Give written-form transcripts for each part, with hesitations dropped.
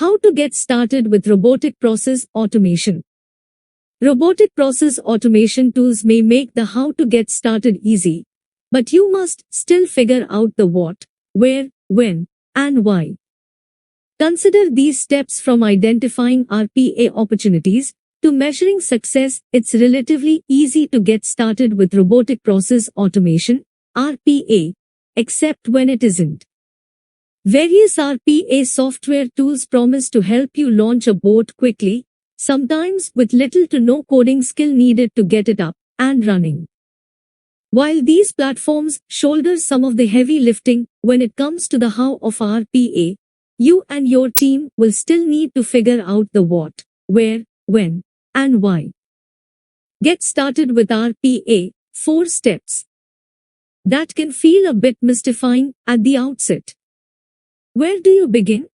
How to get started with robotic process automation. Robotic process automation tools may make the how to get started easy, but you must still figure out the what, where, when, and why. Consider these steps from identifying RPA opportunities to measuring success. It's relatively easy to get started with robotic process automation, RPA, except when it isn't. Various RPA software tools promise to help you launch a boat quickly, sometimes with little to no coding skill needed to get it up and running. While these platforms shoulder some of the heavy lifting when it comes to the how of RPA, you and your team will still need to figure out the what, where, when, and why. Get started with RPA, 4 steps. That can feel a bit mystifying at the outset. Where do you begin?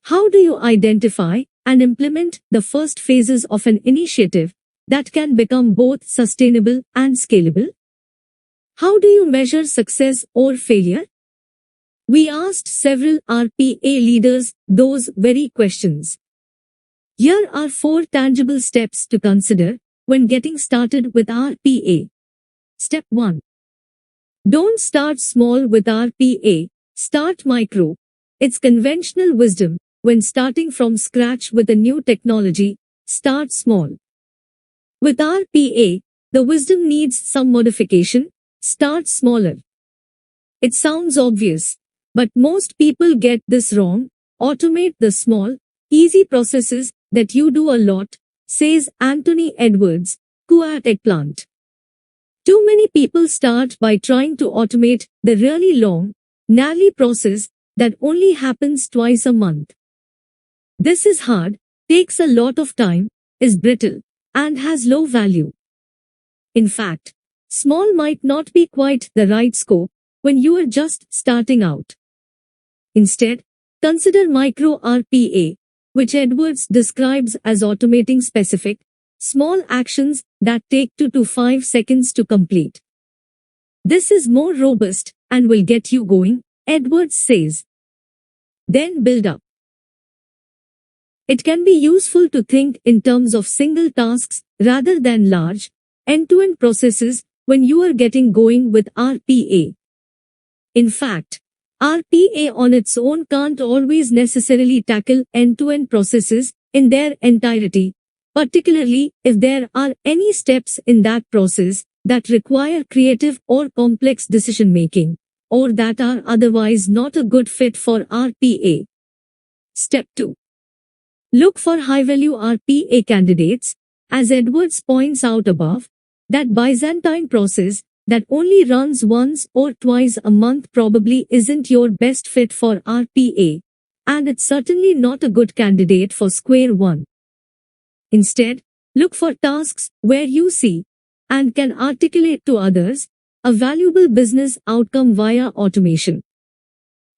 How do you identify and implement the first phases of an initiative that can become both sustainable and scalable? How do you measure success or failure? We asked several RPA leaders those very questions. Here are 4 tangible steps to consider when getting started with RPA. Step 1. Don't start small with RPA, start micro. It's conventional wisdom, when starting from scratch with a new technology, start small. With RPA, the wisdom needs some modification, start smaller. It sounds obvious, but most people get this wrong. Automate the small, easy processes that you do a lot, says Anthony Edwards, who at Eggplant. Too many people start by trying to automate the really long, gnarly process that only happens twice a month. This is hard, takes a lot of time, is brittle, and has low value. In fact, small might not be quite the right scope when you are just starting out. Instead, consider micro RPA, which Edwards describes as automating specific, small actions that take 2 to 5 seconds to complete. This is more robust and will get you going, Edwards says. Then build up. It can be useful to think in terms of single tasks rather than large, end-to-end processes when you are getting going with RPA. In fact, RPA on its own can't always necessarily tackle end-to-end processes in their entirety, particularly if there are any steps in that process that require creative or complex decision-making, or that are otherwise not a good fit for RPA. Step 2. Look for high-value RPA candidates. As Edwards points out above, that Byzantine process that only runs once or twice a month probably isn't your best fit for RPA, and it's certainly not a good candidate for Square One. Instead, look for tasks where you see and can articulate to others a valuable business outcome via automation.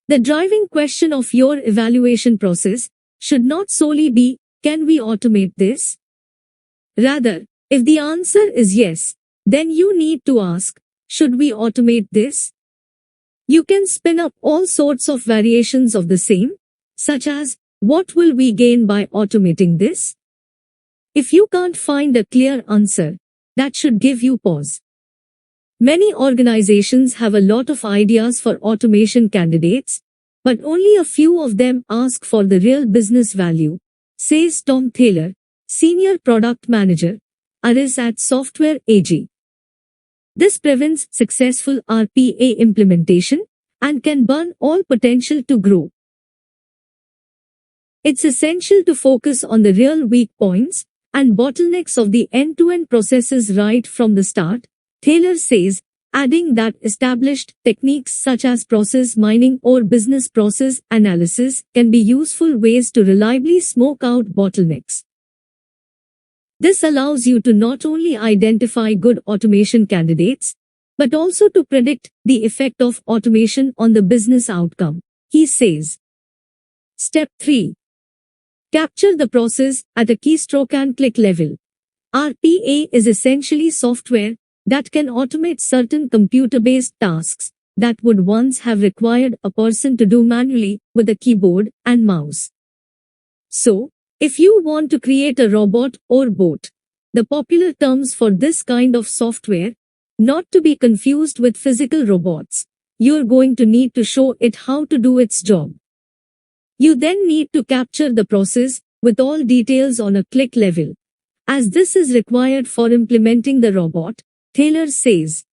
The driving question of your evaluation process should not solely be, can we automate this? Rather, if the answer is yes, then you need to ask, should we automate this? You can spin up all sorts of variations of the same, such as, what will we gain by automating this? If you can't find a clear answer, that should give you pause. Many organizations have a lot of ideas for automation candidates, but only a few of them ask for the real business value, says Tom Thaler, Senior Product Manager, ARIS at Software AG. This prevents successful RPA implementation and can burn all potential to grow. It's essential to focus on the real weak points and bottlenecks of the end-to-end processes right from the start, Thaler says, adding that established techniques such as process mining or business process analysis can be useful ways to reliably smoke out bottlenecks. This allows you to not only identify good automation candidates, but also to predict the effect of automation on the business outcome, he says. Step 3. Capture the process at a keystroke and click level. RPA is essentially software that can automate certain computer-based tasks that would once have required a person to do manually with a keyboard and mouse. So, if you want to create a robot or bot, the popular terms for this kind of software, not to be confused with physical robots, you're going to need to show it how to do its job. You then need to capture the process with all details on a click level, as this is required for implementing the robot, Thaler says.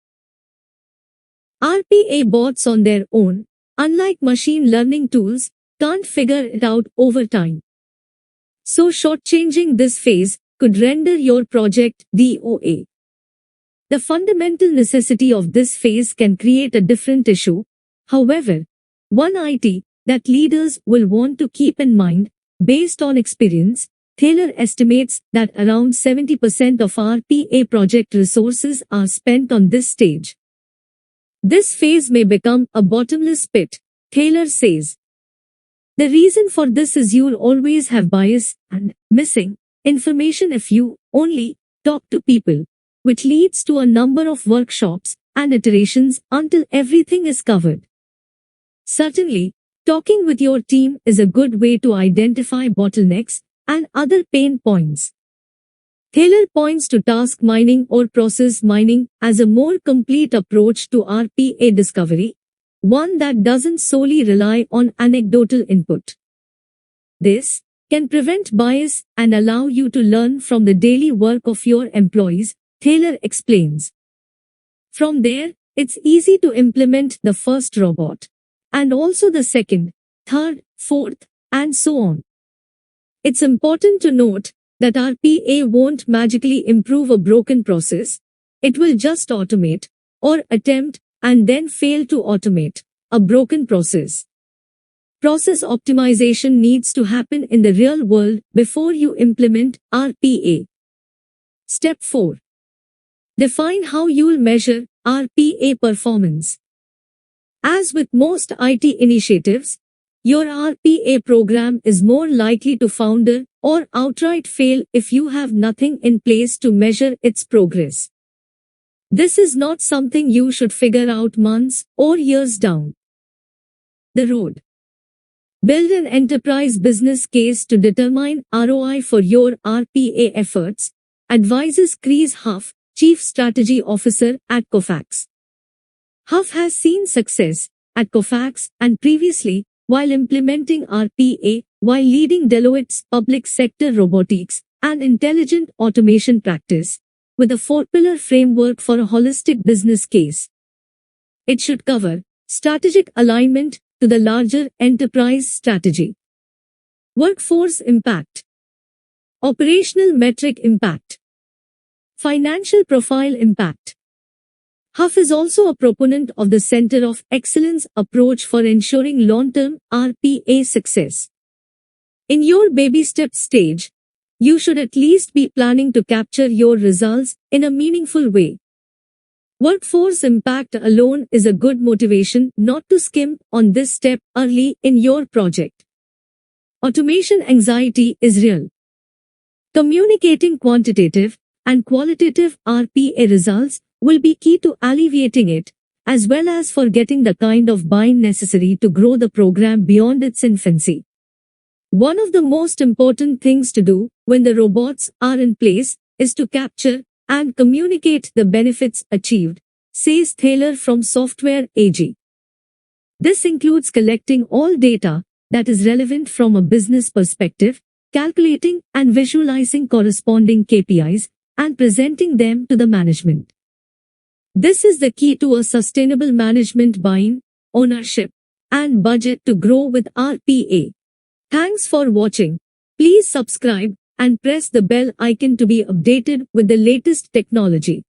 RPA bots on their own, unlike machine learning tools, can't figure it out over time. So shortchanging this phase could render your project DOA. The fundamental necessity of this phase can create a different issue. However, one IT that leaders will want to keep in mind, based on experience, Thaler estimates that around 70% of RPA project resources are spent on this stage. This phase may become a bottomless pit, Thaler says. The reason for this is you'll always have bias and missing information if you only talk to people, which leads to a number of workshops and iterations until everything is covered. Certainly, talking with your team is a good way to identify bottlenecks and other pain points. Thaler points to task mining or process mining as a more complete approach to RPA discovery, one that doesn't solely rely on anecdotal input. This can prevent bias and allow you to learn from the daily work of your employees, Thaler explains. From there, it's easy to implement the first robot, and also the second, third, fourth, and so on. It's important to note that RPA won't magically improve a broken process. It will just automate, or attempt, and then fail to automate, a broken process. Process optimization needs to happen in the real world before you implement RPA. Step 4. Define how you'll measure RPA performance. As with most IT initiatives, your RPA program is more likely to founder or outright fail if you have nothing in place to measure its progress. This is not something you should figure out months or years down the road. Build an enterprise business case to determine ROI for your RPA efforts, advises Chris Huff, Chief Strategy Officer at Kofax. Huff has seen success at Kofax and previously while implementing RPA while leading Deloitte's public sector robotics and intelligent automation practice with a 4-pillar framework for a holistic business case. It should cover strategic alignment to the larger enterprise strategy, workforce impact, operational metric impact, financial profile impact. Huff is also a proponent of the Center of Excellence approach for ensuring long-term RPA success. In your baby step stage, you should at least be planning to capture your results in a meaningful way. Workforce impact alone is a good motivation not to skimp on this step early in your project. Automation anxiety is real. Communicating quantitative and qualitative RPA results will be key to alleviating it, as well as for getting the kind of buy-in necessary to grow the program beyond its infancy. One of the most important things to do when the robots are in place is to capture and communicate the benefits achieved, says Thaler from Software AG. This includes collecting all data that is relevant from a business perspective, calculating and visualizing corresponding KPIs, and presenting them to the management. This is the key to a sustainable management buy-in, ownership, and budget to grow with RPA. Thanks for watching. Please subscribe and press the bell icon to be updated with the latest technology.